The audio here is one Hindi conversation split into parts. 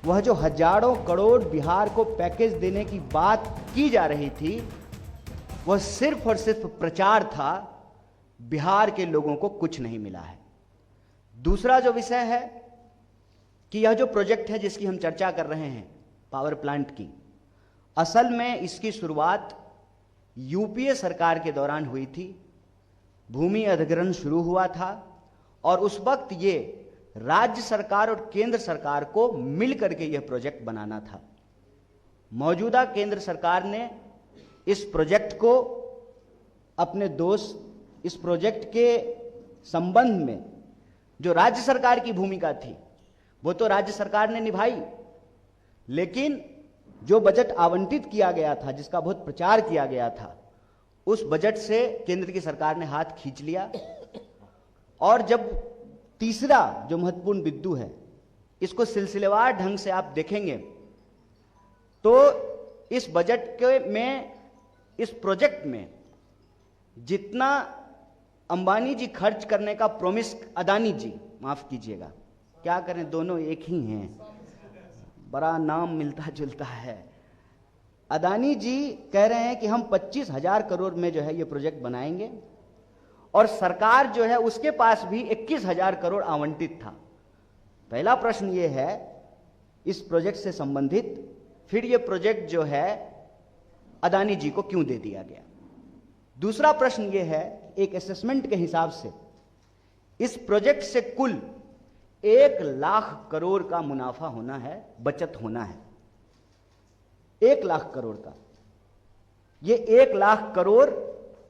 वह जो हजारों करोड़ बिहार को पैकेज देने की बात की जा रही थी, वह सिर्फ और सिर्फ प्रचार था। बिहार के लोगों को कुछ नहीं मिला है। दूसरा जो विषय है कि यह जो प्रोजेक्ट है जिसकी हम चर्चा कर रहे हैं, पावर प्लांट की, असल में इसकी शुरुआत यूपीए सरकार के दौरान हुई थी। भूमि अधिग्रहण शुरू हुआ था और उस वक्त ये राज्य सरकार और केंद्र सरकार को मिल करके यह प्रोजेक्ट बनाना था। मौजूदा केंद्र सरकार ने इस प्रोजेक्ट को अपने दोस्त, इस प्रोजेक्ट के संबंध में जो राज्य सरकार की भूमिका थी वो तो राज्य सरकार ने निभाई, लेकिन जो बजट आवंटित किया गया था, जिसका बहुत प्रचार किया गया था, उस बजट से केंद्र की सरकार ने हाथ खींच लिया। और जब तीसरा जो महत्वपूर्ण बिंदु है, इसको सिलसिलेवार ढंग से आप देखेंगे तो इस बजट के में, इस प्रोजेक्ट में जितना अंबानी जी खर्च करने का प्रॉमिस, अदानी जी, माफ कीजिएगा, क्या करें दोनों एक ही हैं, बड़ा नाम मिलता जुलता है। अदानी जी कह रहे हैं कि हम 25,000 करोड़ में जो है ये प्रोजेक्ट बनाएंगे, और सरकार जो है उसके पास भी 21,000 करोड़ आवंटित था। पहला प्रश्न ये है इस प्रोजेक्ट से संबंधित, फिर ये प्रोजेक्ट जो है अदानी जी को क्यों दे दिया गया। दूसरा प्रश्न ये है, एक असेसमेंट के हिसाब से इस प्रोजेक्ट से कुल 1 लाख करोड़ का मुनाफा होना है, बचत होना है। 1 लाख करोड़ का। ये 1 लाख करोड़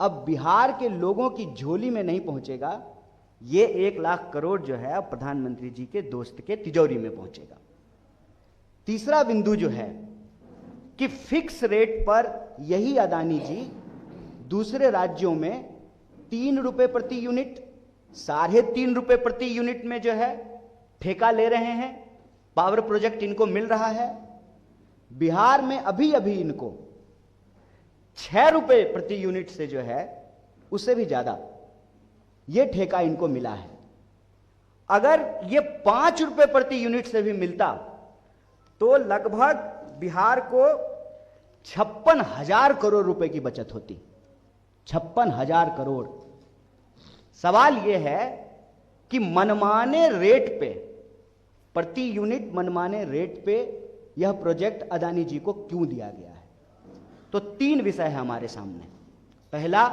अब बिहार के लोगों की झोली में नहीं पहुंचेगा, ये 1 लाख करोड़ जो है अब प्रधानमंत्री जी के दोस्त के तिजोरी में पहुंचेगा। तीसरा बिंदु जो है कि फिक्स रेट पर यही अदानी जी दूसरे राज्यों में 3 रुपए प्रति यूनिट, 3.5 रुपए प्रति यूनिट में जो है ठेका ले रहे हैं। पावर प्रोजेक्ट इनको मिल रहा है। बिहार में अभी अभी इनको 6 रुपए प्रति यूनिट से जो है उससे भी ज्यादा ये ठेका इनको मिला है। अगर ये 5 रुपए प्रति यूनिट से भी मिलता तो लगभग बिहार को 56,000 करोड़ रुपए की बचत होती। 56,000 करोड़। सवाल यह है कि मनमाने रेट पे, प्रति यूनिट मनमाने रेट पे यह प्रोजेक्ट अदानी जी को क्यों दिया गया है। तो 3 विषय है हमारे सामने। पहला,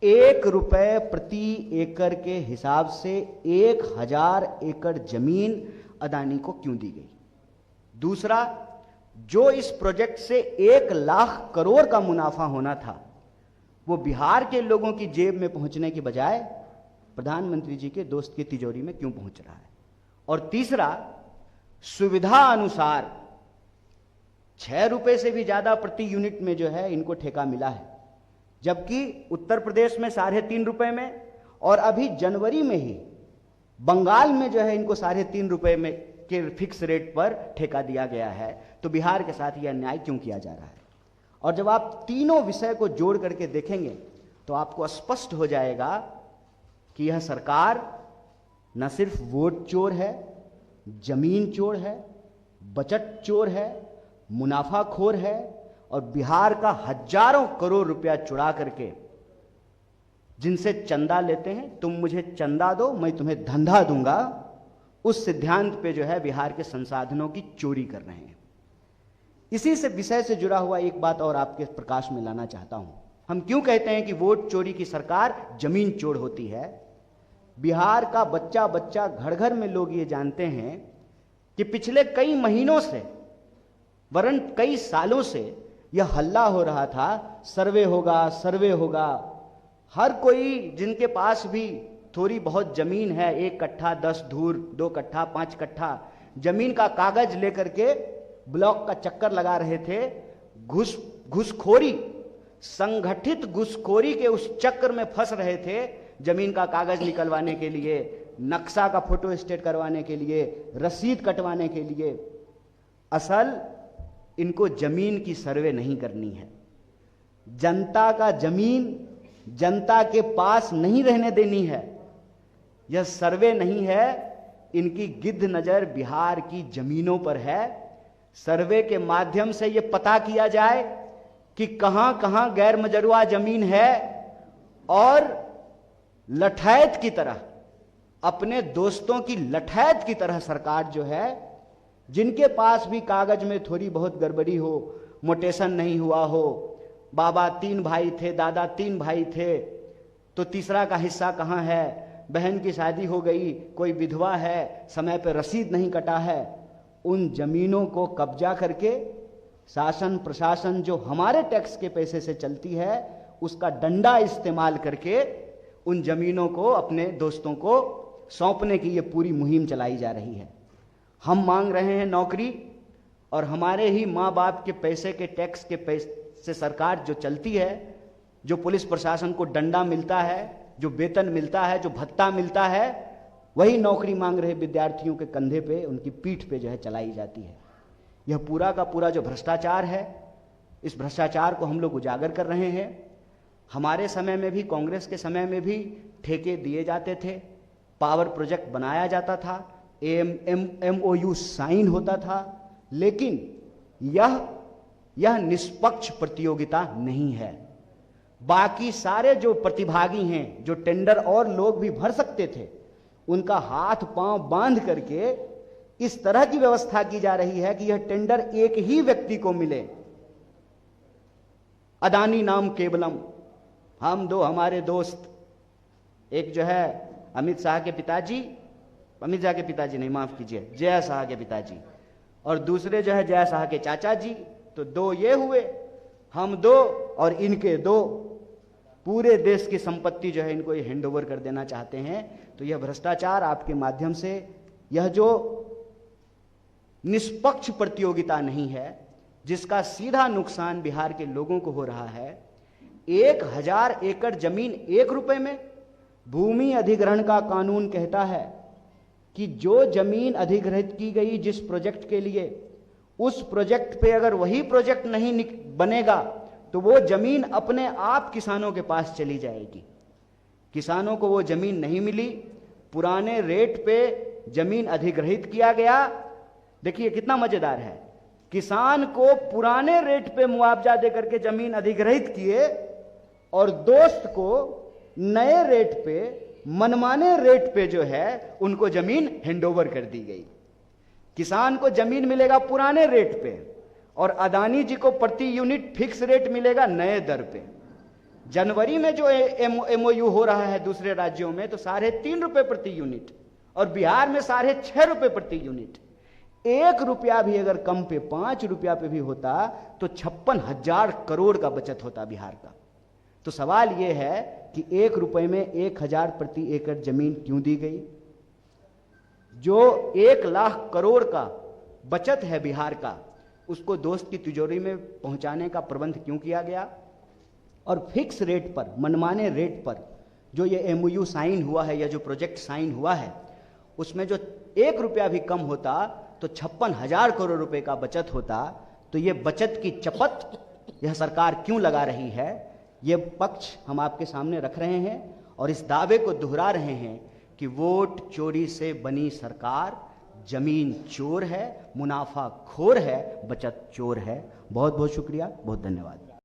1 रुपए प्रति एकड़ के हिसाब से 1,000 एकड़ जमीन अदानी को क्यों दी गई। दूसरा, जो इस प्रोजेक्ट से 1 लाख करोड़ का मुनाफा होना था वो बिहार के लोगों की जेब में पहुंचने की बजाय प्रधानमंत्री जी के दोस्त की तिजोरी में क्यों पहुंच रहा है। और तीसरा, सुविधा अनुसार 6 रुपए से भी ज्यादा प्रति यूनिट में जो है इनको ठेका मिला है, जबकि उत्तर प्रदेश में 3.5 रुपए में, और अभी जनवरी में ही बंगाल में जो है इनको 3.5 रुपए में के फिक्स रेट पर ठेका दिया गया है। तो बिहार के साथ यह अन्याय क्यों किया जा रहा है। और जब आप तीनों विषय को जोड़ करके देखेंगे तो आपको स्पष्ट हो जाएगा कि यह सरकार न सिर्फ वोट चोर है, जमीन चोर है, बचत चोर है, मुनाफाखोर है, और बिहार का हजारों करोड़ रुपया चुरा करके जिनसे चंदा लेते हैं, तुम मुझे चंदा दो मैं तुम्हें धंधा दूंगा, उस सिद्धांत पे जो है बिहार के संसाधनों की चोरी कर रहे हैं। इसी से विषय से जुड़ा हुआ एक बात और आपके प्रकाश में लाना चाहता हूं। हम क्यों कहते हैं कि वोट चोरी की सरकार जमीन चोर होती है। बिहार का बच्चा बच्चा, घर घर में लोग ये जानते हैं कि पिछले कई महीनों से, वरन कई सालों से यह हल्ला हो रहा था, सर्वे होगा, सर्वे होगा। हर कोई जिनके पास भी थोड़ी बहुत जमीन है, 1 कट्ठा 10 धूर, 2 कट्ठा 5 कट्ठा जमीन का कागज लेकर के ब्लॉक का चक्कर लगा रहे थे। घुसखोरी, संगठित घुसखोरी के उस चक्कर में फंस रहे थे, जमीन का कागज निकलवाने के लिए, नक्शा का फोटो स्टेट करवाने के लिए, रसीद कटवाने के लिए। असल इनको जमीन की सर्वे नहीं करनी है। जनता का जमीन जनता के पास नहीं रहने देनी है। यह सर्वे नहीं है इनकी गिद्ध नजर बिहार की जमीनों पर है। सर्वे के माध्यम से यह पता किया जाए कि कहां कहां गैर मजरूआ जमीन है, और लठैत की तरह, अपने दोस्तों की लठैत की तरह सरकार जो है, जिनके पास भी कागज में थोड़ी बहुत गड़बड़ी हो, मोटेशन नहीं हुआ हो, बाबा 3 भाई थे, दादा 3 भाई थे, तो तीसरा का हिस्सा कहाँ है, बहन की शादी हो गई, कोई विधवा है, समय पर रसीद नहीं कटा है, उन जमीनों को कब्जा करके शासन प्रशासन जो हमारे टैक्स के पैसे से चलती है, उसका डंडा इस्तेमाल करके उन जमीनों को अपने दोस्तों को सौंपने की ये पूरी मुहिम चलाई जा रही है। हम मांग रहे हैं नौकरी, और हमारे ही माँ बाप के पैसे के टैक्स के पैसे से सरकार जो चलती है, जो पुलिस प्रशासन को डंडा मिलता है, जो वेतन मिलता है, जो भत्ता मिलता है, वही नौकरी मांग रहे विद्यार्थियों के कंधे पे, उनकी पीठ पे जो है चलाई जाती है। यह पूरा का पूरा जो भ्रष्टाचार है, इस भ्रष्टाचार को हम लोग उजागर कर रहे हैं। हमारे समय में भी, कांग्रेस के समय में भी ठेके दिए जाते थे, पावर प्रोजेक्ट बनाया जाता था, MOU साइन होता था, लेकिन यह निष्पक्ष प्रतियोगिता नहीं है। बाकी सारे जो प्रतिभागी हैं, जो टेंडर और लोग भी भर सकते थे, उनका हाथ पांव बांध करके इस तरह की व्यवस्था की जा रही है कि यह टेंडर एक ही व्यक्ति को मिले। अदानी नाम केवलम, हम दो हमारे दोस्त, एक जो है अमित शाह के पिताजी नहीं, माफ कीजिए, जय शाह के पिताजी, और दूसरे जो है जय शाह के चाचा जी, तो 2 ये हुए, हम 2 और इनके 2, पूरे देश की संपत्ति जो है इनको ये हैंड ओवर कर देना चाहते हैं। तो यह भ्रष्टाचार आपके माध्यम से, यह जो निष्पक्ष प्रतियोगिता नहीं है, जिसका सीधा नुकसान बिहार के लोगों को हो रहा है। 1000 एकड़ जमीन 1 रुपए में। भूमि अधिग्रहण का कानून कहता है कि जो जमीन अधिग्रहित की गई जिस प्रोजेक्ट के लिए, उस प्रोजेक्ट पे अगर वही प्रोजेक्ट नहीं बनेगा तो वो जमीन अपने आप किसानों के पास चली जाएगी। किसानों को वो जमीन नहीं मिली, पुराने रेट पे जमीन अधिग्रहित किया गया। देखिए कितना मजेदार है, किसान को पुराने रेट पे मुआवजा देकर के जमीन अधिग्रहित किए, और दोस्त को नए रेट पे, मनमाने रेट पे जो है उनको जमीन हैंडओवर कर दी गई। किसान को जमीन मिलेगा पुराने रेट पे, और अदानी जी को प्रति यूनिट फिक्स रेट मिलेगा नए दर पे। जनवरी में जो MOU हो रहा है दूसरे राज्यों में, तो 3.5 रुपए प्रति यूनिट, और बिहार में 6.5 रुपए प्रति यूनिट। 1 रुपया भी अगर कम पे, 5 रुपया पे भी होता तो 56,000 करोड़ का बचत होता बिहार का। तो सवाल यह है कि 1 रुपए में 1000 प्रति एकड़ जमीन क्यों दी गई? जो 1 लाख करोड़ का बचत है बिहार का, उसको दोस्त की तिजोरी में पहुंचाने का प्रबंध क्यों किया गया? और फिक्स रेट पर, मनमाने रेट पर जो ये MOU साइन हुआ है, या जो प्रोजेक्ट साइन हुआ है, उसमें जो 1 रुपया भी कम होता तो 56,000 करोड़ रुपए का बचत होता। तो ये बचत की चपत यह सरकार क्यों लगा रही है, ये पक्ष हम आपके सामने रख रहे हैं, और इस दावे को दोहरा रहे हैं कि वोट चोरी से बनी सरकार जमीन चोर है, मुनाफा खोर है, बचत चोर है। बहुत बहुत शुक्रिया, बहुत धन्यवाद।